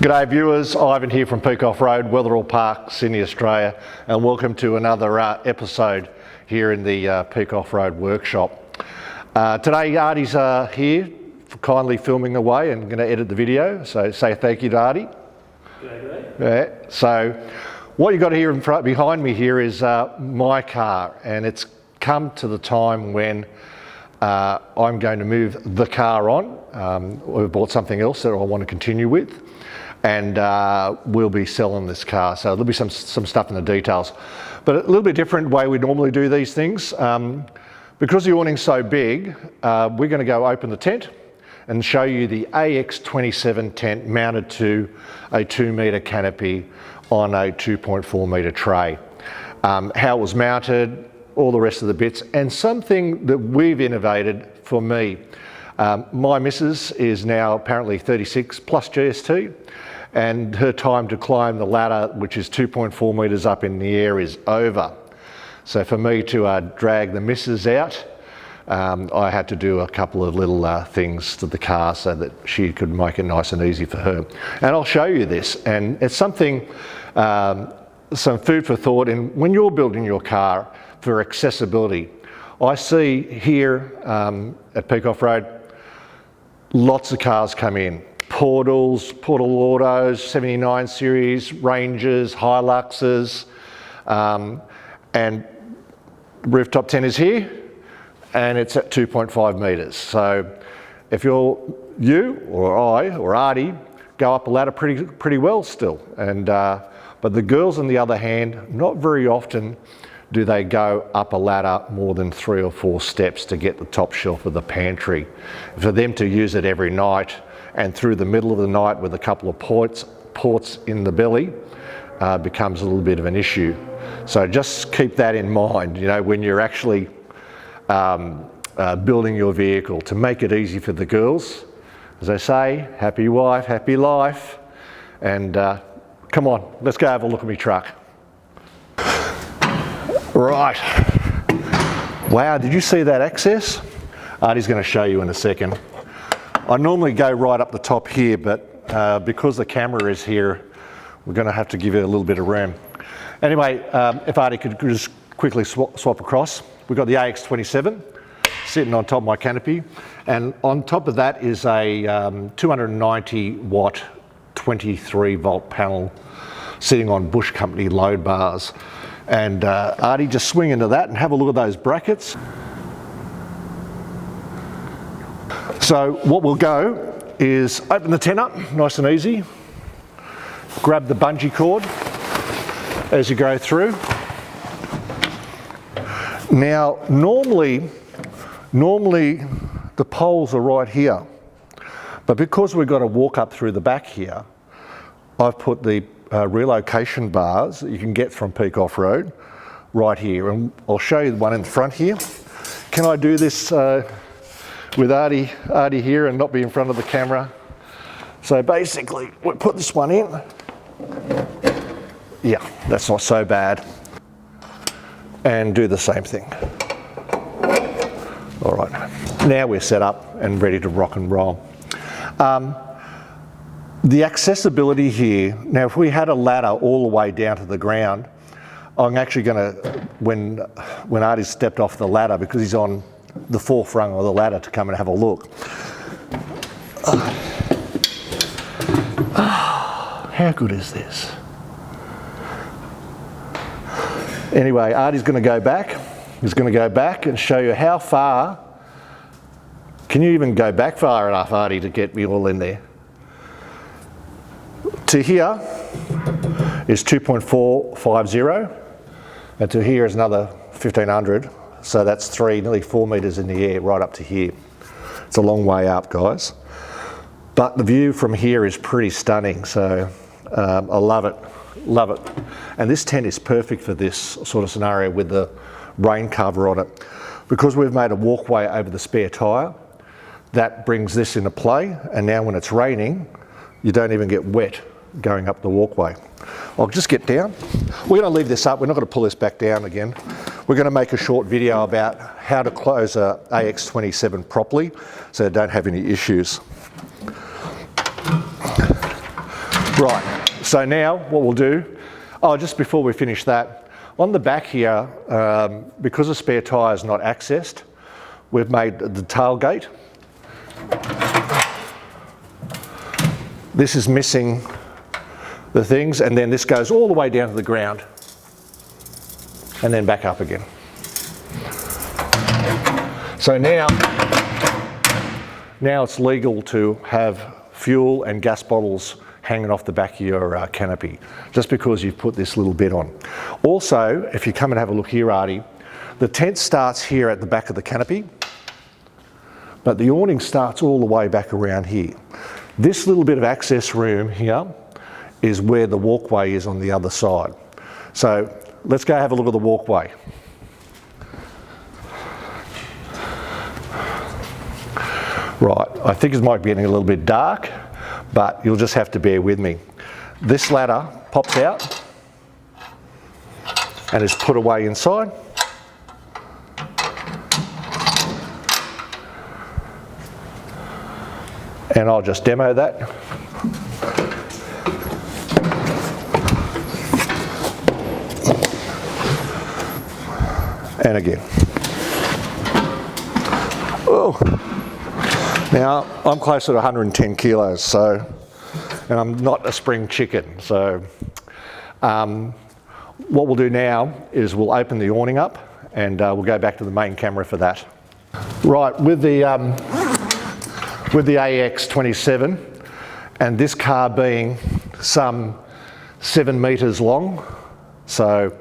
G'day viewers, Ivan here from Peak Offroad, Wetherell Park, Sydney, Australia, and welcome to another episode here in the Peak Offroad workshop. Today Artie's here for kindly filming away and going to edit the video, so say thank you to Artie. G'day. Yeah. So what you've got here in front, behind me here is my car, and it's come to the time when I'm going to move the car on. We've bought something else that I want to continue with, and we'll be selling this car. So there'll be some stuff in the details, but a little bit different way we normally do these things. Because the awning's so big, we're going to go open the tent and show you the AX27 tent mounted to a 2 metre canopy on a 2.4 metre tray. How it was mounted, all the rest of the bits, and something that we've innovated for me. My missus is now apparently 36 plus GST, and her time to climb the ladder, which is 2.4 metres up in the air, is over. So for me to drag the missus out, I had to do a couple of little things to the car so that she could make it nice and easy for her. And I'll show you this, and it's something, some food for thought. And when you're building your car for accessibility, I see here at Peak Offroad, lots of cars come in. Portal Autos, 79 series, Rangers, Hiluxes, and rooftop tent is here, and it's at 2.5 metres. So if you or I or Artie go up a ladder pretty well still, and but the girls on the other hand, not very often do they go up a ladder more than 3 or 4 steps to get the top shelf of the pantry. For them to use it every night and through the middle of the night with a couple of ports in the belly becomes a little bit of an issue. So just keep that in mind, you know, when you're actually building your vehicle, to make it easy for the girls. As I say, happy wife, happy life. And come on, let's go have a look at my truck. Right. Wow, did you see that access? Artie's going to show you in a second. I normally go right up the top here, but because the camera is here, we're going to have to give it a little bit of room. Anyway, if Artie could just quickly swap across. We've got the AX27 sitting on top of my canopy, and on top of that is a 290 watt 23 volt panel sitting on Bush Company load bars. And Artie, just swing into that and have a look at those brackets. So what we'll go is open the tent up, nice and easy. Grab the bungee cord as you go through. Now, normally the poles are right here, but because we've got to walk up through the back here, I've put the relocation bars that you can get from Peak Offroad right here, and I'll show you the one in the front here. Can I do this with Artie here and not be in front of the camera? So basically we put this one in. Yeah, that's not so bad. And do the same thing. All right, now we're set up and ready to rock and roll. The accessibility here, now if we had a ladder all the way down to the ground, I'm actually going to, when Artie stepped off the ladder, because he's on the 4th rung of the ladder, to come and have a look. How good is this? Anyway, Artie's going to go back. He's going to go back and show you how far. Can you even go back far enough, Artie, to get me all in there? To here is 2.450, and to here is another 1500. So that's nearly 4 metres in the air, right up to here. It's a long way up, guys. But the view from here is pretty stunning, so I love it, love it. And this tent is perfect for this sort of scenario with the rain cover on it. Because we've made a walkway over the spare tyre, that brings this into play, and now when it's raining, you don't even get wet going up the walkway. I'll just get down. We're going to leave this up. We're not going to pull this back down again. We're going to make a short video about how to close a AX27 properly so you don't have any issues. Right, so now what we'll do, just before we finish that, on the back here, because the spare tyre is not accessed, we've made the tailgate. This is missing the things, and then this goes all the way down to the ground and then back up again. So now it's legal to have fuel and gas bottles hanging off the back of your canopy, just because you've put this little bit on. Also, if you come and have a look here, Artie, the tent starts here at the back of the canopy, but the awning starts all the way back around here. This little bit of access room here is where the walkway is on the other side. So let's go have a look at the walkway. Right, I think it might be getting a little bit dark, but you'll just have to bear with me. This ladder pops out and is put away inside. And I'll just demo that. And again. Oh. Now, I'm closer to 110 kilos, so, and I'm not a spring chicken, so what we'll do now is we'll open the awning up and we'll go back to the main camera for that. Right, with the AX27, and this car being some 7 metres long, so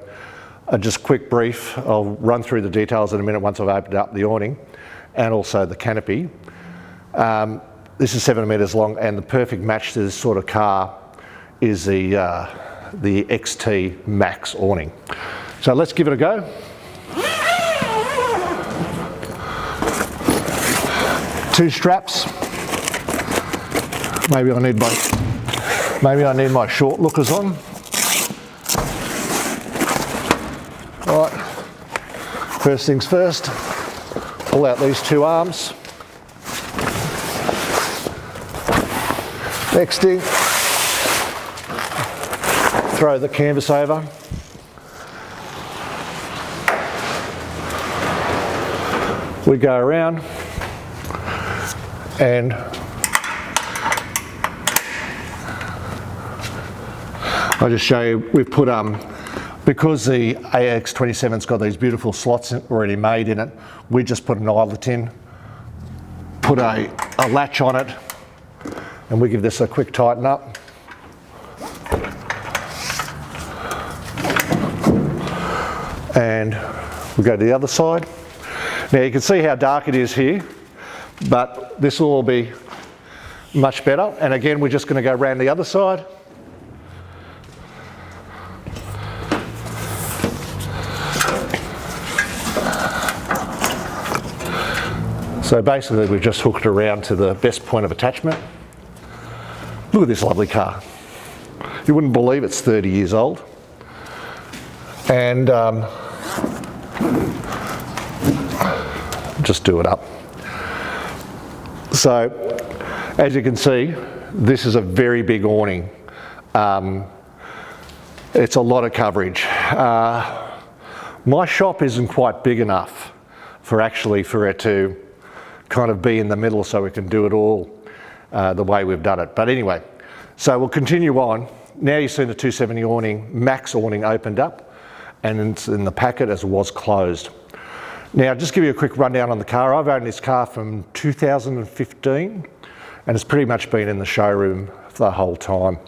just quick brief, I'll run through the details in a minute once I've opened up the awning and also the canopy. This is 7 metres long, and the perfect match to this sort of car is the XT Max awning. So let's give it a go. Two straps. Maybe I need my short lookers on. Right. First things first. Pull out these two arms. Next thing, throw the canvas over. We go around and I'll just show you, we've put, because the AX27's got these beautiful slots already made in it, we just put an eyelet in, put a latch on it, and we give this a quick tighten up. And we go to the other side. Now you can see how dark it is here, but this will all be much better. And again, we're just going to go around the other side. So basically we've just hooked around to the best point of attachment. Look at this lovely car. You wouldn't believe it's 30 years old. And just do it up. So, as you can see, this is a very big awning. It's a lot of coverage. My shop isn't quite big enough for it to kind of be in the middle so we can do it all the way we've done it. But anyway, so we'll continue on. Now you've seen the 270 awning, Max awning opened up, and it's in the packet as it was closed. Now, just give you a quick rundown on the car. I've owned this car from 2015, and it's pretty much been in the showroom for the whole time.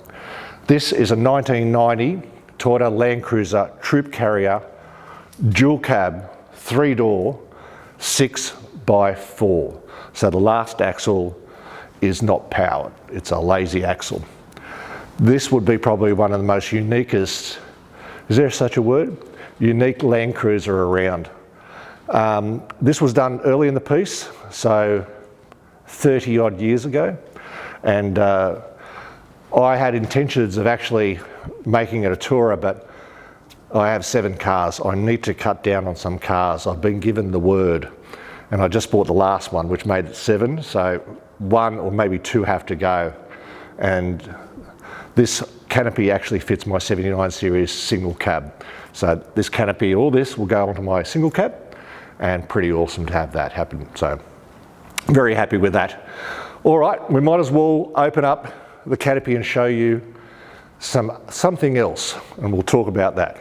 This is a 1990 Toyota Landcruiser Troop Carrier, dual cab, 3-door, 6x4. So the last axle is not powered, it's a lazy axle. This would be probably one of the most uniquest, is there such a word? Unique Land Cruiser around. This was done early in the piece, so 30 odd years ago, and I had intentions of actually making it a tourer, but I have 7 cars. I need to cut down on some cars. I've been given the word, and I just bought the last one, which made it 7, so 1 or maybe 2 have to go. And this canopy actually fits my 79 series single cab. So this canopy, all this will go onto my single cab, and pretty awesome to have that happen. So very happy with that. All right, we might as well open up the canopy and show you something else, and we'll talk about that.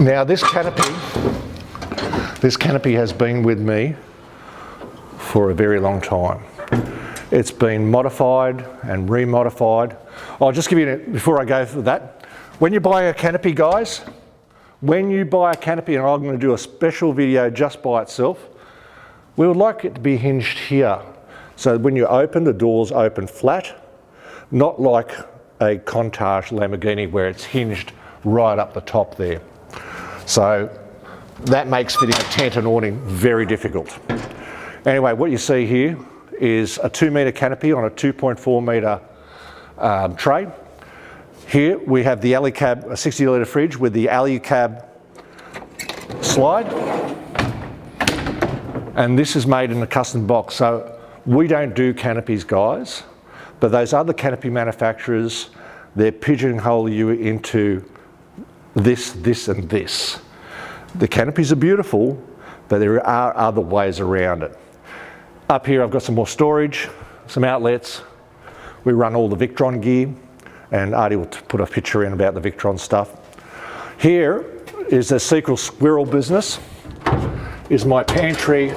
Now this canopy has been with me for a very long time. It's been modified and remodified. I'll just give you, before I go through that, when you buy a canopy, guys, when you buy a canopy, and I'm going to do a special video just by itself, we would like it to be hinged here. So when you open, the doors open flat, not like a Countach Lamborghini where it's hinged right up the top there. So that makes fitting a tent and awning very difficult. Anyway, what you see here is a 2 metre canopy on a 2.4 metre tray. Here we have the Alu-Cab, a 60 litre fridge with the Alu-Cab slide. And this is made in a custom box. So we don't do canopies, guys, but those other canopy manufacturers, they're pigeonholing you into this, this and this. The canopies are beautiful, but there are other ways around it. Up here I've got some more storage, some outlets. We run all the Victron gear, and Artie will put a picture in about the Victron stuff. Here is the Sequel Squirrel business, is my pantry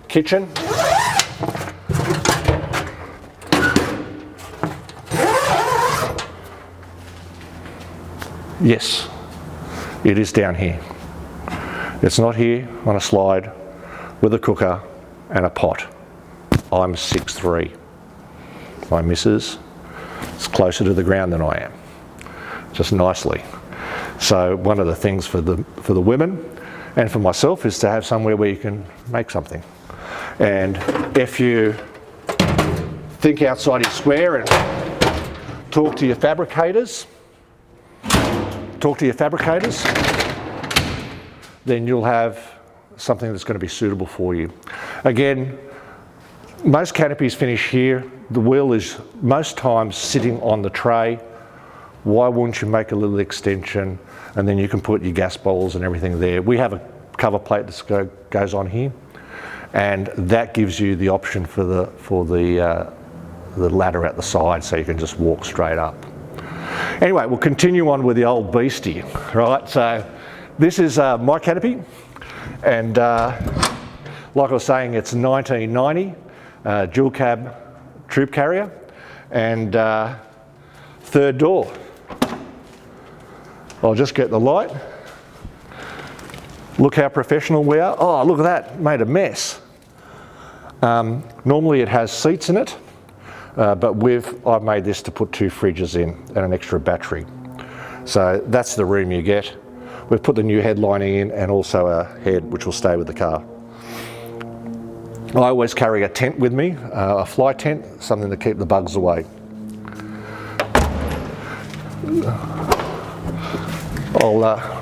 kitchen. Yes, it is down here. It's not here on a slide with a cooker and a pot. I'm 6'3". My missus is closer to the ground than I am, just nicely. So one of the things for the women and for myself is to have somewhere where you can make something. And if you think outside your square and talk to your fabricators, then you'll have something that's going to be suitable for you. Again, most canopies finish here. The wheel is most times sitting on the tray. Why wouldn't you make a little extension, and then you can put your gas bowls and everything there. We have a cover plate that goes on here, and that gives you the option for the ladder at the side, so you can just walk straight up. Anyway, we'll continue on with the old beastie, right? So this is my canopy, and like I was saying, it's 1990 dual cab troop carrier, and third door. I'll just get the light. Look how professional we are. Oh, look at that, made a mess. Normally it has seats in it, but I've made this to put 2 fridges in and an extra battery. So that's the room you get. We've put the new headlining in and also a head which will stay with the car. I always carry a tent with me, a fly tent, something to keep the bugs away.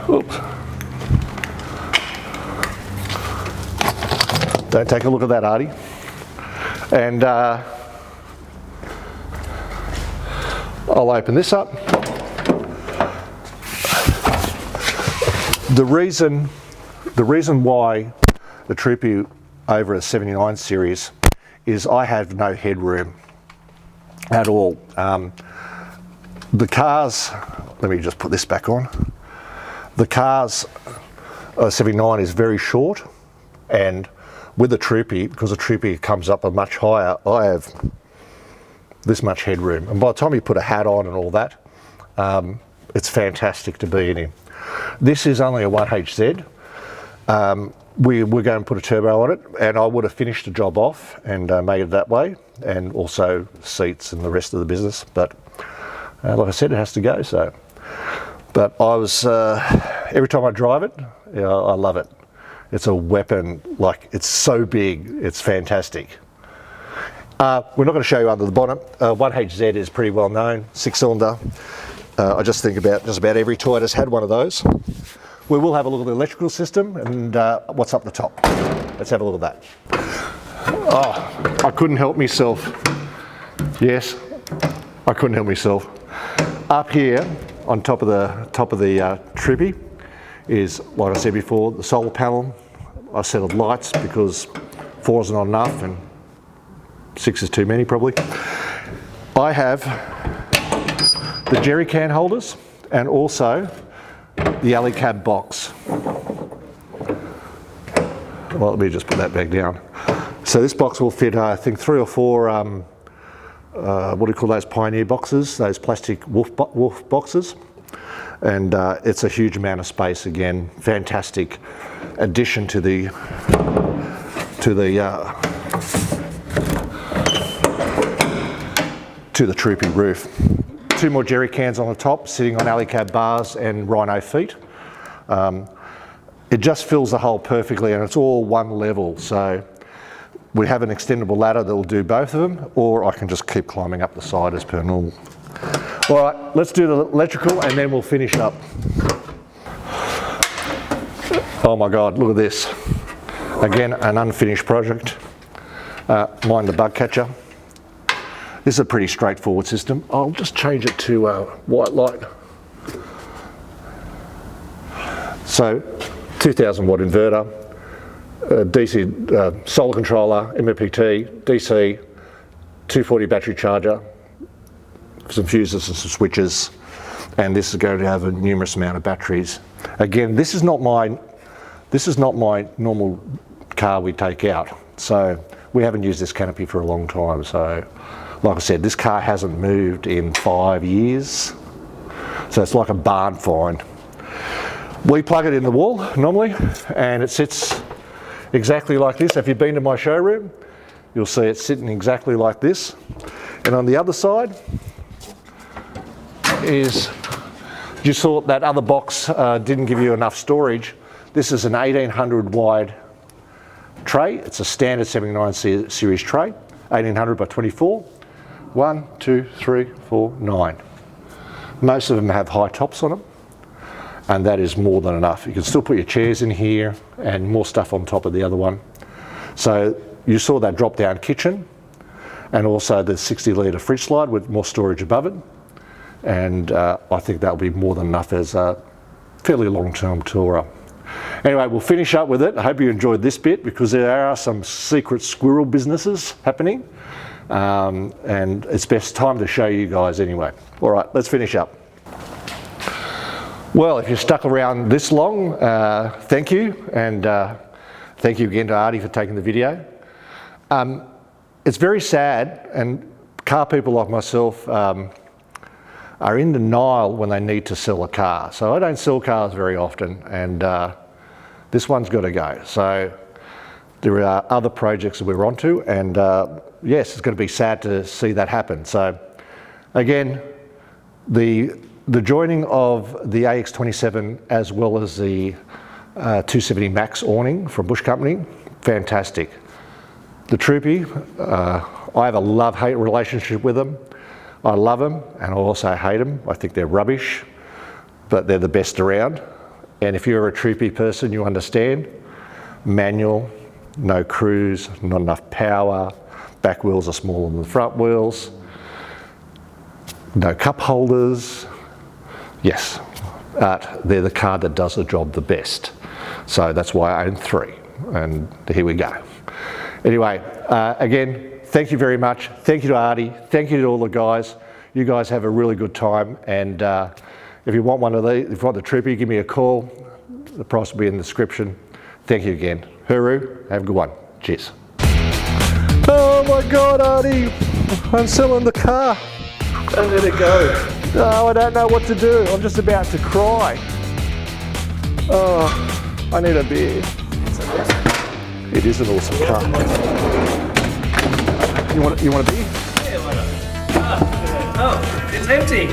Oops. Don't take a look at that, Artie. And I'll open this up. The reason why the Troopy over a 79 series is I have no headroom at all. The cars, let me just put this back on. The cars 79 is very short, and with the Troopy, because the Troopy comes up a much higher, I have this much headroom. And by the time you put a hat on and all that, it's fantastic to be in here. This is only a 1HZ. We're going to put a turbo on it, and I would have finished the job off and made it that way, and also seats and the rest of the business. But like I said, it has to go. So, but I was every time I drive it, I love it. It's a weapon. Like, it's so big, it's fantastic. We're not going to show you under the bonnet. 1HZ is pretty well known, 6-cylinder. I just think just about every Toyota's had one of those. We will have a look at the electrical system and what's up the top. Let's have a look at that. Oh, I couldn't help myself. Yes, I couldn't help myself. Up here, on top of the Troopy, is, like I said before, the solar panel, a set of lights because 4 is not enough and 6 is too many probably. I have the jerry can holders and also the Alu-Cab box. Well, let me just put that back down. So this box will fit, I think, 3 or 4, what do you call those Pioneer boxes, those plastic wolf boxes. And it's a huge amount of space again. Fantastic addition to the Troopy roof. 2 more jerry cans on the top, sitting on Alu-Cab bars and rhino feet. It just fills the hole perfectly, and it's all one level. So we have an extendable ladder that will do both of them, or I can just keep climbing up the side as per normal. All right, let's do the electrical and then we'll finish up. Oh my God, look at this. Again, an unfinished project. Mind the bug catcher. This is a pretty straightforward system. I'll just change it to white light. So, 2000 watt inverter, DC solar controller, MPPT, DC, 240 battery charger, some fuses and some switches, and this is going to have a numerous amount of batteries. Again, this is not my normal car we take out, so we haven't used this canopy for a long time. So, like I said, this car hasn't moved in 5 years, so it's like a barn find. We plug it in the wall normally, and it sits exactly like this. If you've been to my showroom, you'll see it sitting exactly like this. And on the other side is, you saw that other box didn't give you enough storage. This is an 1800 wide tray. It's a standard 79 series tray, 1800 by 24. 1, 2, 3, 4, 9. Most of them have high tops on them, and that is more than enough. You can still put your chairs in here and more stuff on top of the other one. So you saw that drop down kitchen, and also the 60 litre fridge slide with more storage above it. And I think that'll be more than enough as a fairly long-term tourer. Anyway, we'll finish up with it. I hope you enjoyed this bit, because there are some secret squirrel businesses happening. And it's best time to show you guys anyway. All right, let's finish up. Well, if you're stuck around this long, thank you, and thank you again to Artie for taking the video. It's very sad, and car people like myself are in denial when they need to sell a car. So I don't sell cars very often, and this one's got to go. So there are other projects that we're onto, and yes, it's going to be sad to see that happen. So again, the joining of the AX27 as well as the 270 Max awning from Bush Company, fantastic. The Troopy, I have a love-hate relationship with them. I love them, and I also hate them. I think they're rubbish, but they're the best around. And if you're a Troopy person, you understand. Manual, no cruise, not enough power, back wheels are smaller than the front wheels, no cup holders. Yes, they're the car that does the job the best. So that's why I own 3, and here we go. Anyway, again, thank you very much. Thank you to Artie. Thank you to all the guys. You guys have a really good time. And if you want one of these, if you want the Troopy, give me a call. The price will be in the description. Thank you again. Hooroo, have a good one. Cheers. Oh my God, Artie, I'm selling the car. Don't let it go. Oh, I don't know what to do. I'm just about to cry. Oh, I need a beer. It is an awesome car. You want a beer? Yeah, why not? Oh, it's empty.